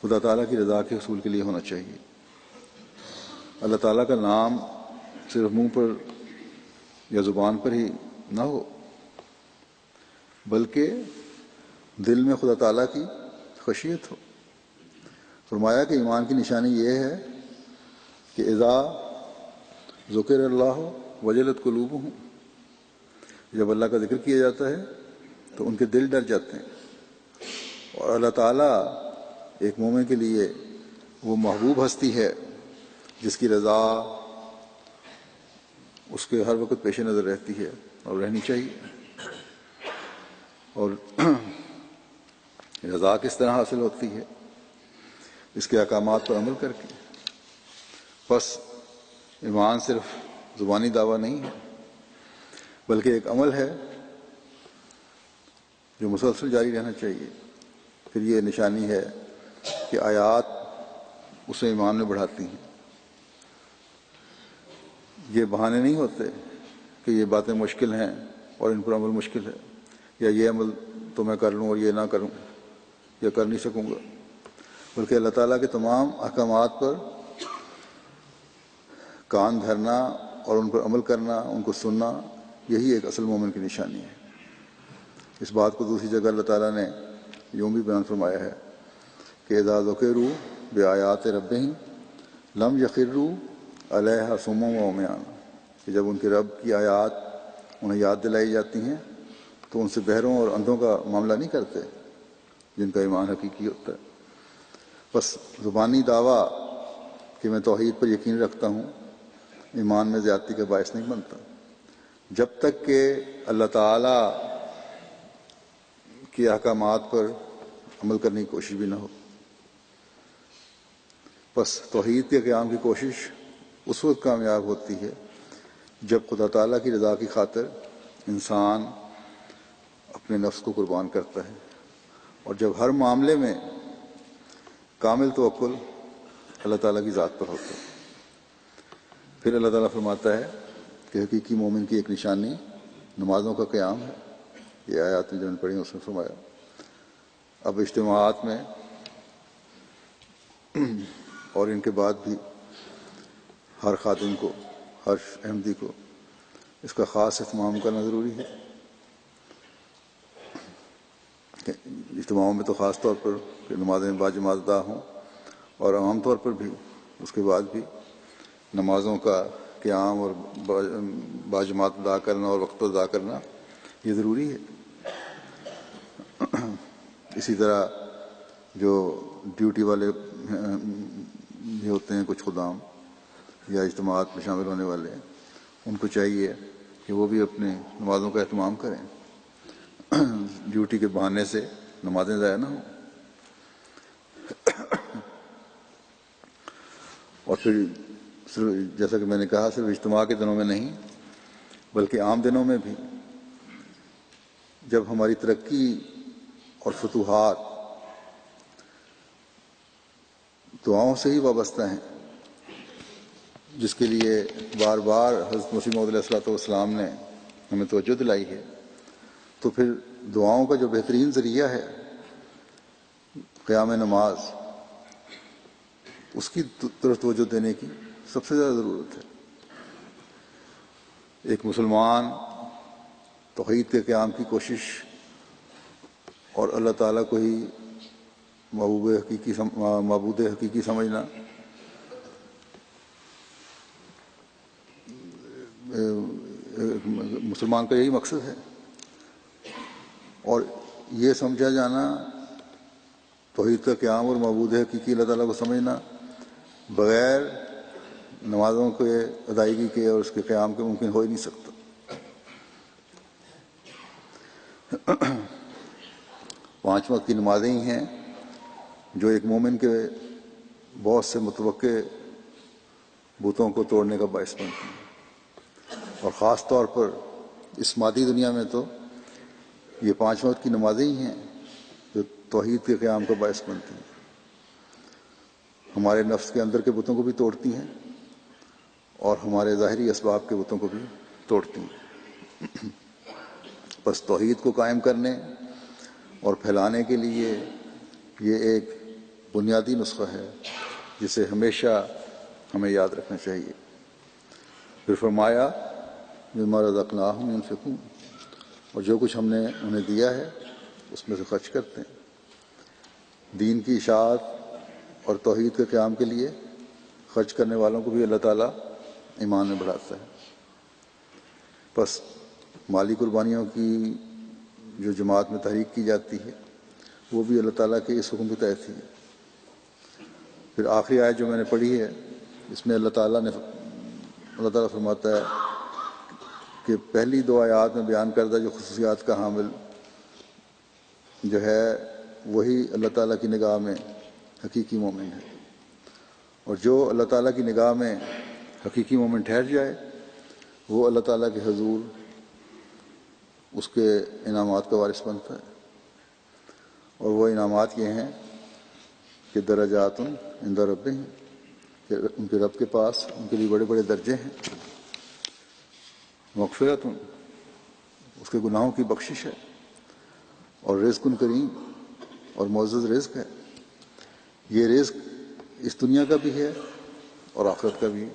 خدا تعالیٰ کی رضا کے حصول کے لیے ہونا چاہیے۔ اللہ تعالیٰ کا نام صرف منہ پر یا زبان پر ہی نہ ہو، بلکہ دل میں خدا تعالیٰ کی خشیت ہو۔ فرمایا کہ ایمان کی نشانی یہ ہے کہ اذا ذکر اللہ وجلت قلوبہم، جب اللہ کا ذکر کیا جاتا ہے تو ان کے دل ڈر جاتے ہیں، اور اللہ تعالیٰ ایک مومن کے لیے وہ محبوب ہستی ہے جس کی رضا اس کے ہر وقت پیش نظر رہتی ہے اور رہنی چاہیے۔ اور رضا کس طرح حاصل ہوتی ہے؟ اس کے احکامات پر عمل کر کے۔ بس ایمان صرف زبانی دعویٰ نہیں ہے، بلکہ ایک عمل ہے جو مسلسل جاری رہنا چاہیے۔ پھر یہ نشانی ہے کہ آیات اسے ایمان میں بڑھاتی ہیں۔ یہ بہانے نہیں ہوتے کہ یہ باتیں مشکل ہیں اور ان پر عمل مشکل ہے، یا یہ عمل تو میں کر لوں اور یہ نہ کروں یا کر نہیں سکوں گا، بلکہ اللہ تعالیٰ کے تمام احکامات پر کان دھرنا اور ان پر عمل کرنا، ان کو سننا، یہی ایک اصل مومن کی نشانی ہے۔ اس بات کو دوسری جگہ اللہ تعالیٰ نے یوں بھی بیان فرمایا ہے کہ اذا ذکروا بآیات ربہم لم یخروا علیہا صما وعمیانا، کہ جب ان کے رب کی آیات انہیں یاد دلائی جاتی ہیں تو ان سے بہروں اور اندھوں کا معاملہ نہیں کرتے جن کا ایمان حقیقی ہوتا ہے۔ بس زبانی دعویٰ کہ میں توحید پر یقین رکھتا ہوں ایمان میں زیادتی کا باعث نہیں بنتا۔ جب تک کہ اللہ تعالیٰ کے احکامات پر عمل کرنے کی کوشش بھی نہ ہو۔ بس توحید کے قیام کی کوشش اس وقت کامیاب ہوتی ہے جب خدا تعالیٰ کی رضا کی خاطر انسان اپنے نفس کو قربان کرتا ہے، اور جب ہر معاملے میں کامل توکل اللہ تعالیٰ کی ذات پر ہوتا ہے۔ پھر اللہ تعالیٰ فرماتا ہے کہ حقیقی مومن کی ایک نشانی نمازوں کا قیام ہے۔ یہ آیات میں جو نے پڑھی اس میں فرمایا۔ اب اجتماعات میں اور ان کے بعد بھی ہر خادم کو، ہر احمدی کو اس کا خاص اہتمام کرنا ضروری ہے۔ اجتماعوں میں تو خاص طور پر کہ نمازیں باجماعت ادا ہوں، اور عام طور پر بھی اس کے بعد بھی نمازوں کا قیام اور باجماعت ادا کرنا اور وقت پر ادا کرنا یہ ضروری ہے۔ اسی طرح جو ڈیوٹی والے بھی ہوتے ہیں، کچھ خدام یا اجتماعات میں شامل ہونے والے ہیں، ان کو چاہیے کہ وہ بھی اپنے نمازوں کا اہتمام کریں، ڈیوٹی کے بہانے سے نمازیں ضائع نہ ہوں۔ اور پھر جیسا کہ میں نے کہا، صرف اجتماع کے دنوں میں نہیں بلکہ عام دنوں میں بھی جب ہماری ترقی اور فتوحات دعاؤں سے ہی وابستہ ہیں، جس کے لیے بار بار حضرت مسیح موعود علیہ الصلوۃ والسلام نے ہمیں توجہ دلائی ہے، تو پھر دعاؤں کا جو بہترین ذریعہ ہے قیام نماز، اس کی طرف توجہ دینے کی سب سے زیادہ ضرورت ہے۔ ایک مسلمان توحید کے قیام کی کوشش اور اللہ تعالیٰ کو ہی معبود حقیقی سمجھنا مسلمان کا یہی مقصد ہے، اور یہ سمجھا جانا، توحید کا قیام اور معبود حقیقی اللہ تعالیٰ کو سمجھنا بغیر نمازوں کے ادائیگی کے اور اس کے قیام کے ممکن ہو ہی نہیں سکتا۔ 5 وقت کی نمازیں ہی ہیں جو ایک مومن کے بہت سے متوقع بتوں کو توڑنے کا باعث بنتی ہیں، اور خاص طور پر اس مادی دنیا میں تو یہ 5 وقت کی نمازیں ہی ہیں جو توحید کے قیام کا باعث بنتی ہیں، ہمارے نفس کے اندر کے بتوں کو بھی توڑتی ہیں اور ہمارے ظاہری اسباب کے بتوں کو بھی توڑتی ہیں۔ بس توحید کو قائم کرنے اور پھیلانے کے لیے یہ ایک بنیادی نسخہ ہے جسے ہمیشہ ہمیں یاد رکھنا چاہیے۔ پھر فرمایا مما رزقناہم ينفقون، اور جو کچھ ہم نے انہیں دیا ہے اس میں سے خرچ کرتے ہیں۔ دین کی اشاعت اور توحید کے قیام کے لیے خرچ کرنے والوں کو بھی اللہ تعالیٰ ایمان میں بڑھاتا ہے۔ بس مالی قربانیوں کی جو جماعت میں تحریک کی جاتی ہے وہ بھی اللہ تعالیٰ کے اس حکم کے تحت ہی ہے۔ پھر آخری آیت جو میں نے پڑھی ہے، اس میں اللہ تعالیٰ فرماتا ہے کہ پہلی 2 آیات میں بیان کردہ جو خصوصیات کا حامل جو ہے وہی اللہ تعالیٰ کی نگاہ میں حقیقی مومن ہے، اور جو اللہ تعالیٰ کی نگاہ میں حقیقی مومن ٹھہر جائے وہ اللہ تعالیٰ کے حضور اس کے انعامات کا وارث بنتا ہے، اور وہ انعامات یہ ہیں کہ درجات عند ربہم، کہ ان کے رب کے پاس ان کے لیے بڑے بڑے درجے ہیں، مغفرت اس کے گناہوں کی بخشش ہے، اور رزق کریم اور معزز رزق ہے۔ یہ رزق اس دنیا کا بھی ہے اور آخرت کا بھی ہے۔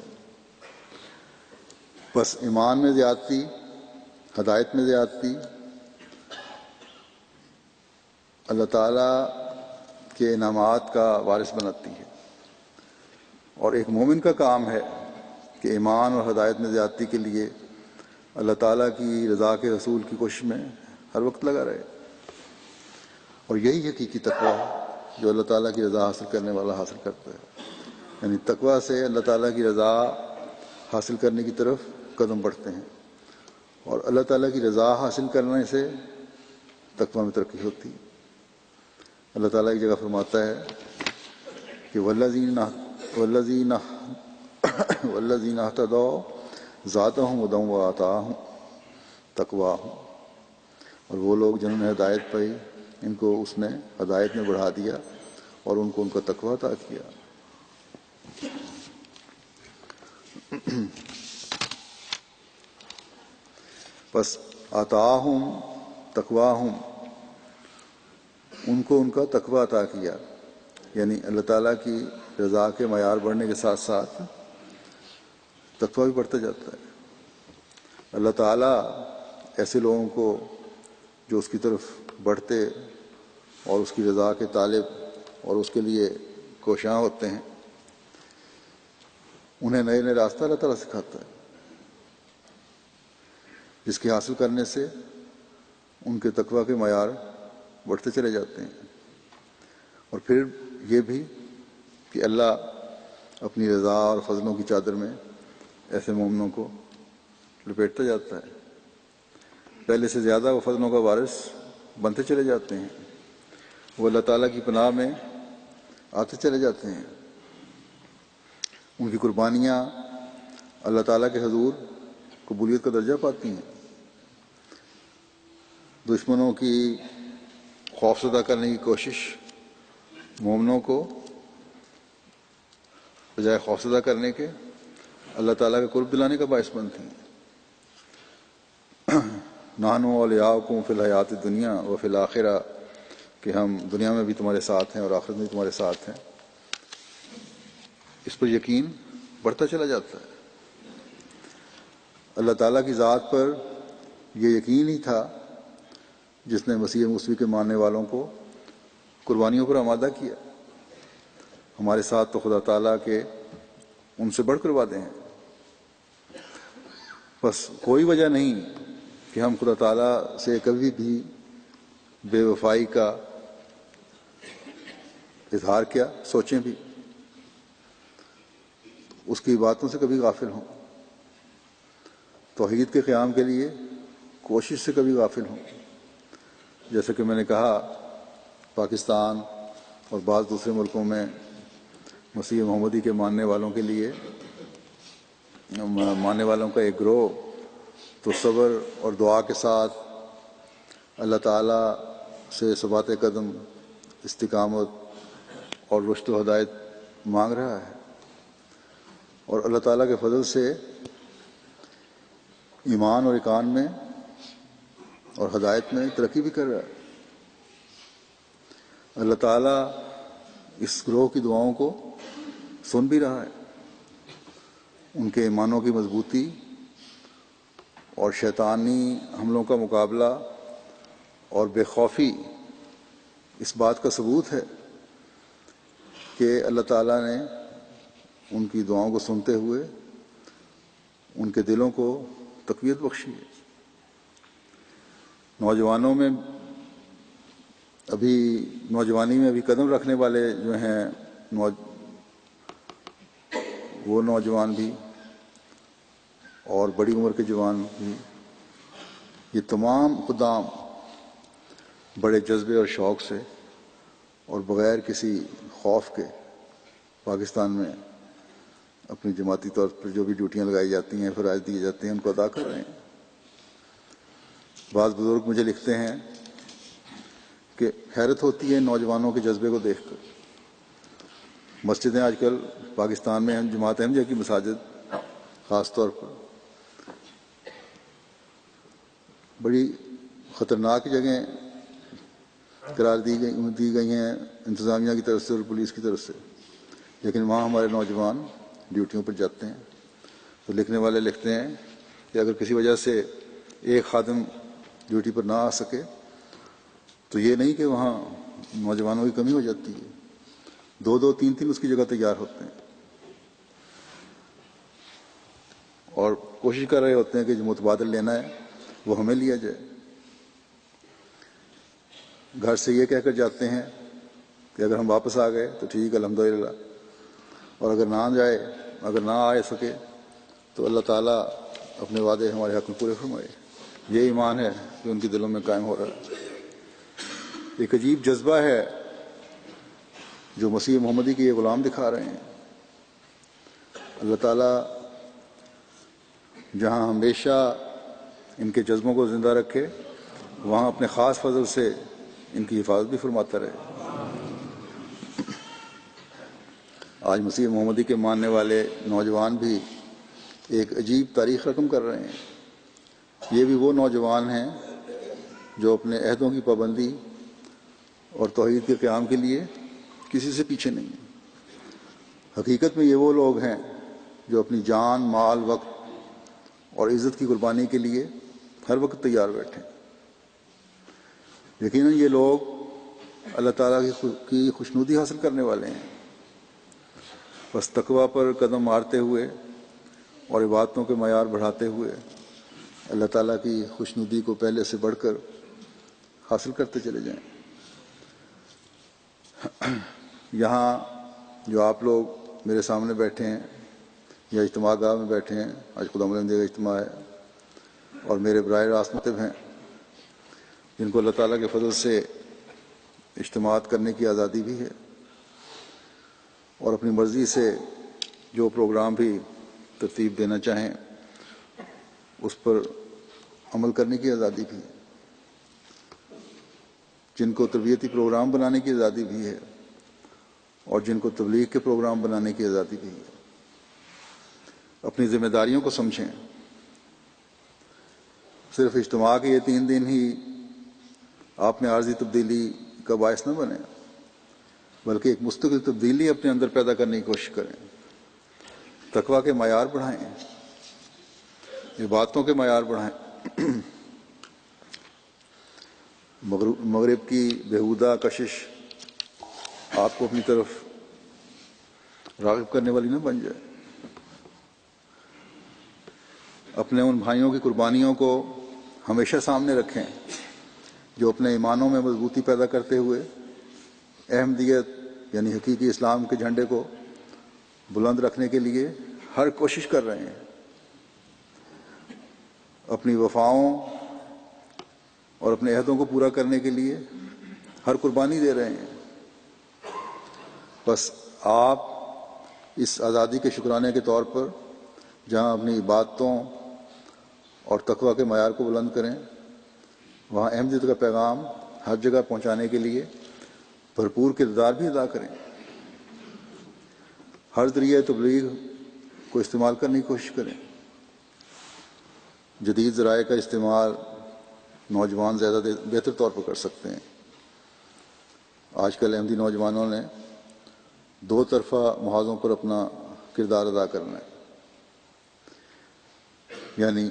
بس ایمان میں زیادتی، ہدایت میں زیادتی اللہ تعالیٰ کے انعامات کا وارث بناتی ہے، اور ایک مومن کا کام ہے کہ ایمان اور ہدایت میں زیادتی کے لیے اللہ تعالیٰ کی رضا کے حصول کی کوشش میں ہر وقت لگا رہے، اور یہی حقیقی تقویٰ ہے جو اللہ تعالیٰ کی رضا حاصل کرنے والا حاصل کرتا ہے۔ یعنی تقویٰ سے اللہ تعالیٰ کی رضا حاصل کرنے کی طرف قدم بڑھتے ہیں، اور اللہ تعالیٰ کی رضا حاصل کرنے سے تقویٰ میں ترقی ہوتی ہے۔ اللہ تعالیٰ ایک جگہ فرماتا ہے کہ والذین اہتدوا زادہم ہدی وآتاہم تقواہم، اور وہ لوگ جنہوں نے ہدایت پائی ان کو اس نے ہدایت میں بڑھا دیا اور ان کو ان کا تقویٰ عطا کیا۔ بس آتاہم تقواہم، ان کو ان کا تقویٰ عطا کیا، یعنی اللہ تعالیٰ کی رضا کے معیار بڑھنے کے ساتھ ساتھ تقویٰ بھی بڑھتا جاتا ہے۔ اللہ تعالیٰ ایسے لوگوں کو جو اس کی طرف بڑھتے اور اس کی رضا کے طالب اور اس کے لیے کوشاں ہوتے ہیں، انہیں نئے نئے راستہ اللہ تعالیٰ سکھاتا ہے، جس کے حاصل کرنے سے ان کے تقویٰ کے معیار بڑھتے چلے جاتے ہیں۔ اور پھر یہ بھی کہ اللہ اپنی رضا اور فضلوں کی چادر میں ایسے مومنوں کو لپیٹتا جاتا ہے، پہلے سے زیادہ وہ فضلوں کا وارث بنتے چلے جاتے ہیں، وہ اللہ تعالیٰ کی پناہ میں آتے چلے جاتے ہیں، ان کی قربانیاں اللہ تعالیٰ کے حضور قبولیت کا درجہ پاتی ہیں۔ دشمنوں کی خوفزدہ کرنے کی کوشش مومنوں کو بجائے خوفزدہ کرنے کے اللہ تعالیٰ کا قرب دلانے کا باعث بنتی ہیں۔ نحن اولیاؤکم فی الحیات الدنیا و فی الآخرہ، کہ ہم دنیا میں بھی تمہارے ساتھ ہیں اور آخرت میں بھی تمہارے ساتھ ہیں، اس پر یقین بڑھتا چلا جاتا ہے۔ اللہ تعالیٰ کی ذات پر یہ یقین ہی تھا جس نے مسیح موسوی کے ماننے والوں کو قربانیوں پر آمادہ کیا۔ ہمارے ساتھ تو خدا تعالیٰ کے ان سے بڑھ کر وعدے ہیں، بس کوئی وجہ نہیں کہ ہم خدا تعالیٰ سے کبھی بھی بے وفائی کا اظہار کیا سوچیں بھی، اس کی باتوں سے کبھی غافل ہوں، توحید کے قیام کے لیے کوشش سے کبھی غافل ہوں۔ جیسے کہ میں نے کہا، پاکستان اور بعض دوسرے ملکوں میں مسیح محمدی کے ماننے والوں کے لیے ماننے والوں کا ایک گروہ تو صبر اور دعا کے ساتھ اللہ تعالیٰ سے ثبات قدم، استقامت اور رشد و ہدایت مانگ رہا ہے، اور اللہ تعالیٰ کے فضل سے ایمان اور اقان میں اور ہدایت میں ترقی بھی کر رہا ہے۔ اللہ تعالیٰ اس گروہ کی دعاؤں کو سن بھی رہا ہے، ان کے ایمانوں کی مضبوطی اور شیطانی حملوں کا مقابلہ اور بے خوفی اس بات کا ثبوت ہے کہ اللہ تعالیٰ نے ان کی دعاؤں کو سنتے ہوئے ان کے دلوں کو تقویت بخشی ہے۔ نوجوانی میں ابھی قدم رکھنے والے جو ہیں وہ نوجوان بھی اور بڑی عمر کے جوان بھی، یہ تمام خدام بڑے جذبے اور شوق سے اور بغیر کسی خوف کے پاکستان میں اپنی جماعتی طور پر جو بھی ڈیوٹیاں لگائی جاتی ہیں، فرائض دیے جاتے ہیں، ان کو ادا کر رہے ہیں۔ بعض بزرگ مجھے لکھتے ہیں کہ حیرت ہوتی ہے نوجوانوں کے جذبے کو دیکھ کر۔ مسجدیں آج کل پاکستان میں جماعت احمدیہ کی مساجد خاص طور پر بڑی خطرناک جگہیں قرار دی گئی ہیں انتظامیہ کی طرف سے اور پولیس کی طرف سے، لیکن وہاں ہمارے نوجوان ڈیوٹیوں پر جاتے ہیں۔ تو لکھنے والے لکھتے ہیں کہ اگر کسی وجہ سے ایک خادم ڈیوٹی پر نہ آ سکے تو یہ نہیں کہ وہاں نوجوانوں کی کمی ہو جاتی ہے، 2 3 اس کی جگہ تیار ہوتے ہیں اور کوشش کر رہے ہوتے ہیں کہ جو متبادل لینا ہے وہ ہمیں لیا جائے۔ گھر سے یہ کہہ کر جاتے ہیں کہ اگر ہم واپس آ گئے تو ٹھیک، الحمدللہ، اور اگر نہ آ سکے تو اللہ تعالیٰ اپنے وعدے ہمارے حق میں پورے فرمائے۔ یہ ایمان ہے جو ان کے دلوں میں قائم ہو رہا ہے۔ ایک عجیب جذبہ ہے جو مسیح محمدی کے یہ غلام دکھا رہے ہیں۔ اللہ تعالیٰ جہاں ہمیشہ ان کے جذبوں کو زندہ رکھے، وہاں اپنے خاص فضل سے ان کی حفاظت بھی فرماتا رہے۔ آج مسیح محمدی کے ماننے والے نوجوان بھی ایک عجیب تاریخ رقم کر رہے ہیں۔ یہ بھی وہ نوجوان ہیں جو اپنے عہدوں کی پابندی اور توحید کے قیام کے لیے کسی سے پیچھے نہیں ہیں۔ حقیقت میں یہ وہ لوگ ہیں جو اپنی جان، مال، وقت اور عزت کی قربانی کے لیے ہر وقت تیار بیٹھے۔ یقیناً یہ لوگ اللہ تعالیٰ کی خوشنودی حاصل کرنے والے ہیں۔ بس تقویٰ پر قدم مارتے ہوئے اور عبادتوں کے معیار بڑھاتے ہوئے اللہ تعالیٰ کی خوشنودی کو پہلے سے بڑھ کر حاصل کرتے چلے جائیں۔ یہاں جو آپ لوگ میرے سامنے بیٹھے ہیں یا اجتماع گاہ میں بیٹھے ہیں، آج خدا ملندے کا اجتماع ہے، اور میرے براہ راست مخاطب ہیں جن کو اللہ تعالیٰ کے فضل سے اجتماعات کرنے کی آزادی بھی ہے اور اپنی مرضی سے جو پروگرام بھی ترتیب دینا چاہیں اس پر عمل کرنے کی آزادی بھی ہے، جن کو تربیتی پروگرام بنانے کی آزادی بھی ہے اور جن کو تبلیغ کے پروگرام بنانے کی آزادی بھی ہے۔ اپنی ذمہ داریوں کو سمجھیں۔ صرف اجتماع کے یہ 3 دن ہی آپ میں عارضی تبدیلی کا باعث نہ بنے، بلکہ ایک مستقل تبدیلی اپنے اندر پیدا کرنے کی کوشش کریں۔ تقویٰ کے معیار بڑھائیں، عبادتوں کے معیار بڑھائیں، مغرب کی بیہودہ کشش آپ کو اپنی طرف راغب کرنے والی نہ بن جائے۔ اپنے ان بھائیوں کی قربانیوں کو ہمیشہ سامنے رکھیں جو اپنے ایمانوں میں مضبوطی پیدا کرتے ہوئے احمدیت یعنی حقیقی اسلام کے جھنڈے کو بلند رکھنے کے لیے ہر کوشش کر رہے ہیں، اپنی وفاؤں اور اپنے عہدوں کو پورا کرنے کے لیے ہر قربانی دے رہے ہیں۔ بس آپ اس آزادی کے شکرانے کے طور پر جہاں اپنی عبادتوں اور تقویٰ کے معیار کو بلند کریں، وہاں احمدیت کا پیغام ہر جگہ پہنچانے کے لیے بھرپور کردار بھی ادا کریں۔ ہر ذریعہ تبلیغ کو استعمال کرنے کی کوشش کریں۔ جدید ذرائع کا استعمال نوجوان زیادہ بہتر طور پر کر سکتے ہیں۔ آج کل احمدی نوجوانوں نے 2 طرفہ محاذوں پر اپنا کردار ادا کرنا ہے، یعنی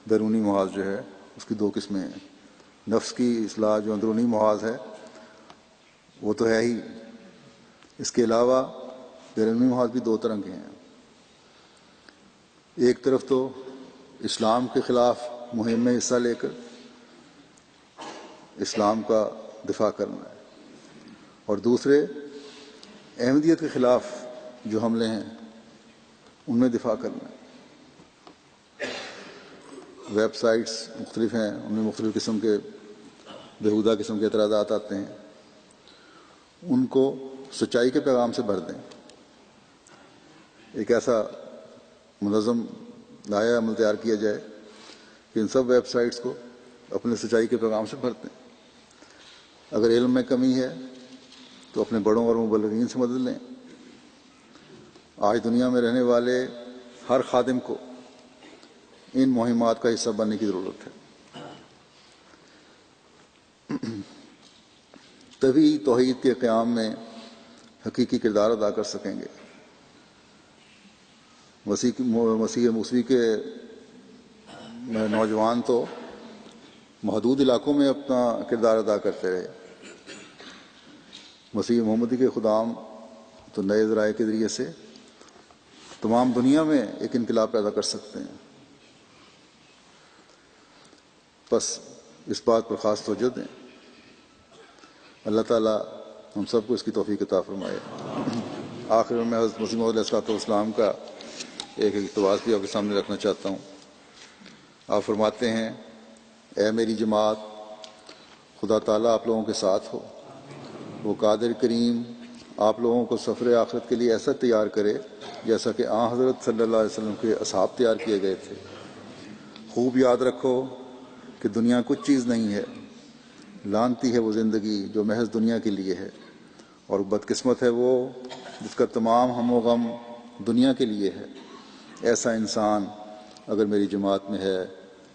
بیرونی محاذ جو ہے اس کی 2 قسمیں ہیں۔ نفس کی اصلاح جو اندرونی محاذ ہے وہ تو ہے ہی، اس کے علاوہ بیرونی محاذ بھی 2 طرح کے ہیں۔ ایک طرف تو اسلام کے خلاف مہم میں حصہ لے کر اسلام کا دفاع کرنا ہے، اور دوسرے احمدیت کے خلاف جو حملے ہیں ان میں دفاع کرنا ہے۔ ویب سائٹس مختلف ہیں، ان میں مختلف قسم کے بیہودہ قسم کے اعتراضات آتے ہیں، ان کو سچائی کے پیغام سے بھر دیں۔ ایک ایسا منظم دائرہ عمل تیار کیا جائے کہ ان سب ویب سائٹس کو اپنے سچائی کے پیغام سے بھر دیں۔ اگر علم میں کمی ہے تو اپنے بڑوں اور مبلغین سے مدد لیں۔ آج دنیا میں رہنے والے ہر خادم کو ان مہمات کا حصہ بننے کی ضرورت ہے، تبھی توحید کے قیام میں حقیقی کردار ادا کر سکیں گے۔ مسیح کے نوجوان تو محدود علاقوں میں اپنا کردار ادا کرتے رہے، مسیح محمدی کے خدام تو نئے ذرائع کے ذریعے سے تمام دنیا میں ایک انقلاب پیدا کر سکتے ہیں۔ بس اس بات پر خاص توجہ دیں۔ اللہ تعالیٰ ہم سب کو اس کی توفیق عطا فرمائے۔ آخر میں حضرت مسیح موعود علیہ السلام کا ایک اقتباس بھی آپ کے سامنے رکھنا چاہتا ہوں۔ آپ فرماتے ہیں اے میری جماعت، خدا تعالیٰ آپ لوگوں کے ساتھ ہو۔ وہ قادر کریم آپ لوگوں کو سفر آخرت کے لیے ایسا تیار کرے جیسا کہ آن حضرت صلی اللہ علیہ وسلم کے اصحاب تیار کیے گئے تھے۔ خوب یاد رکھو کہ دنیا کچھ چیز نہیں ہے، لعنتی ہے وہ زندگی جو محض دنیا کے لیے ہے، اور بدقسمت ہے وہ جس کا تمام ہم و غم دنیا کے لیے ہے۔ ایسا انسان اگر میری جماعت میں ہے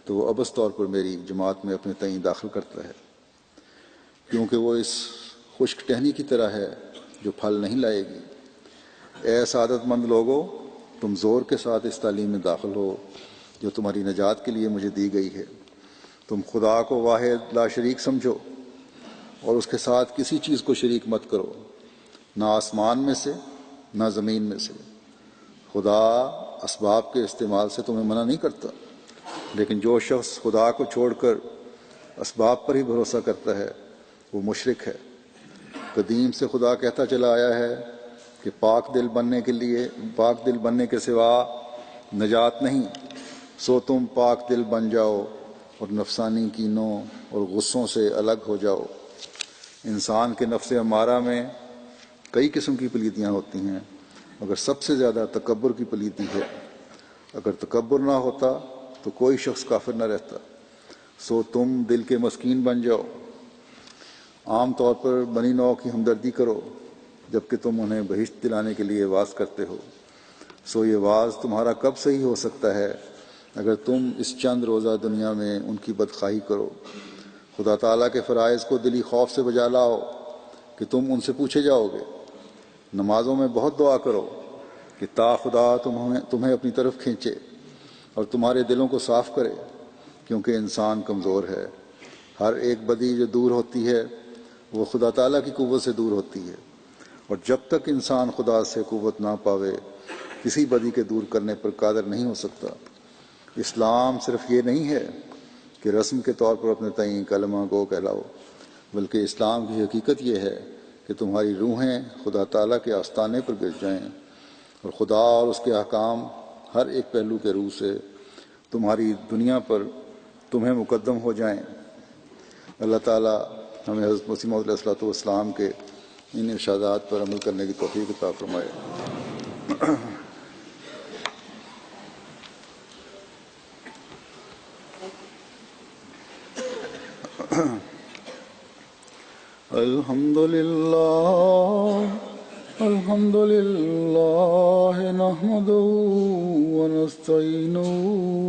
تو وہ ابس طور پر میری جماعت میں اپنے تئیں داخل کرتا ہے، کیونکہ وہ اس خشک ٹہنی کی طرح ہے جو پھل نہیں لائے گی۔ اے سعادت مند لوگو، تم زور کے ساتھ اس تعلیم میں داخل ہو جو تمہاری نجات کے لیے مجھے دی گئی ہے۔ تم خدا کو واحد لا شریک سمجھو اور اس کے ساتھ کسی چیز کو شریک مت کرو، نہ آسمان میں سے نہ زمین میں سے۔ خدا اسباب کے استعمال سے تمہیں منع نہیں کرتا، لیکن جو شخص خدا کو چھوڑ کر اسباب پر ہی بھروسہ کرتا ہے وہ مشرک ہے۔ قدیم سے خدا کہتا چلا آیا ہے کہ پاک دل بننے کے سوا نجات نہیں، سو تم پاک دل بن جاؤ اور نفسانی کینوں اور غصوں سے الگ ہو جاؤ۔ انسان کے نفس امارہ میں کئی قسم کی پلیتیاں ہوتی ہیں، مگر سب سے زیادہ تکبر کی پلیتی ہے۔ اگر تکبر نہ ہوتا تو کوئی شخص کافر نہ رہتا، سو تم دل کے مسکین بن جاؤ۔ عام طور پر بنی نوع کی ہمدردی کرو جبکہ تم انہیں بہشت دلانے کے لیے واز کرتے ہو، سو یہ واز تمہارا کب صحیح ہو سکتا ہے اگر تم اس چند روزہ دنیا میں ان کی بدخواہی کرو۔ خدا تعالیٰ کے فرائض کو دلی خوف سے بجا لاؤ کہ تم ان سے پوچھے جاؤ گے۔ نمازوں میں بہت دعا کرو کہ تا خدا تمہیں اپنی طرف کھینچے اور تمہارے دلوں کو صاف کرے، کیونکہ انسان کمزور ہے۔ ہر ایک بدی جو دور ہوتی ہے وہ خدا تعالیٰ کی قوت سے دور ہوتی ہے، اور جب تک انسان خدا سے قوت نہ پاوے کسی بدی کے دور کرنے پر قادر نہیں ہو سکتا۔ اسلام صرف یہ نہیں ہے کہ رسم کے طور پر اپنے تئیں کلمہ گو کہلاؤ، بلکہ اسلام کی حقیقت یہ ہے کہ تمہاری روحیں خدا تعالیٰ کے آستانے پر گر جائیں اور خدا اور اس کے احکام ہر ایک پہلو کے روح سے تمہاری دنیا پر تمہیں مقدم ہو جائیں۔ اللہ تعالیٰ ہمیں حضرت مسیح موعود علیہ الصلوۃ والسلام کے ان ارشادات پر عمل کرنے کی توفیق عطا فرمائے۔ الحمد للہ نحمده ونستعینه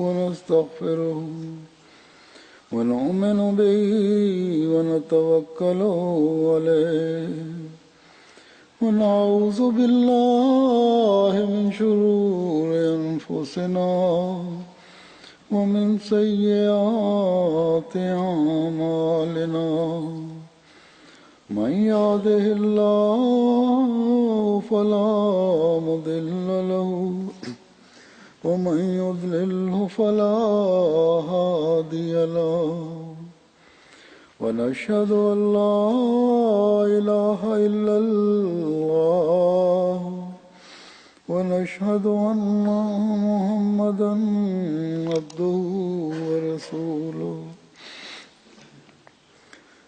ونستغفره ونؤمن به ونتوکل علیہ ونعوذ باللہ من شرور انفسنا ومن سیئات اعمالنا من يهده الله فلا مضل له ومن يضلله فلا هادي له ونشهد أن لا إله إلا الله ونشهد أن محمدا عبده ورسوله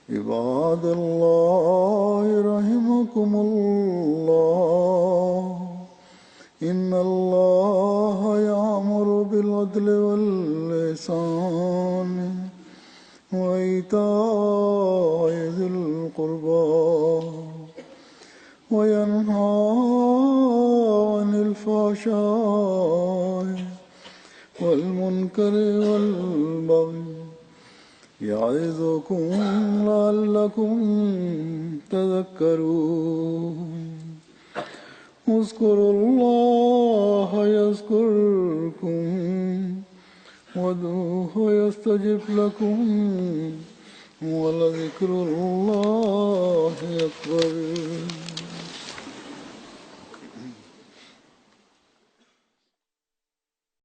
عباد الله رحمكم الله إن الله يأمر بالعدل والإحسان وإيتاء ذي القربى وينهى عن الفحشاء والمنكر والبغي يعظكم لعلكم تذكرون اذكروا الله يذكركم وادعوه يستجب لكم ولذكر الله أكبر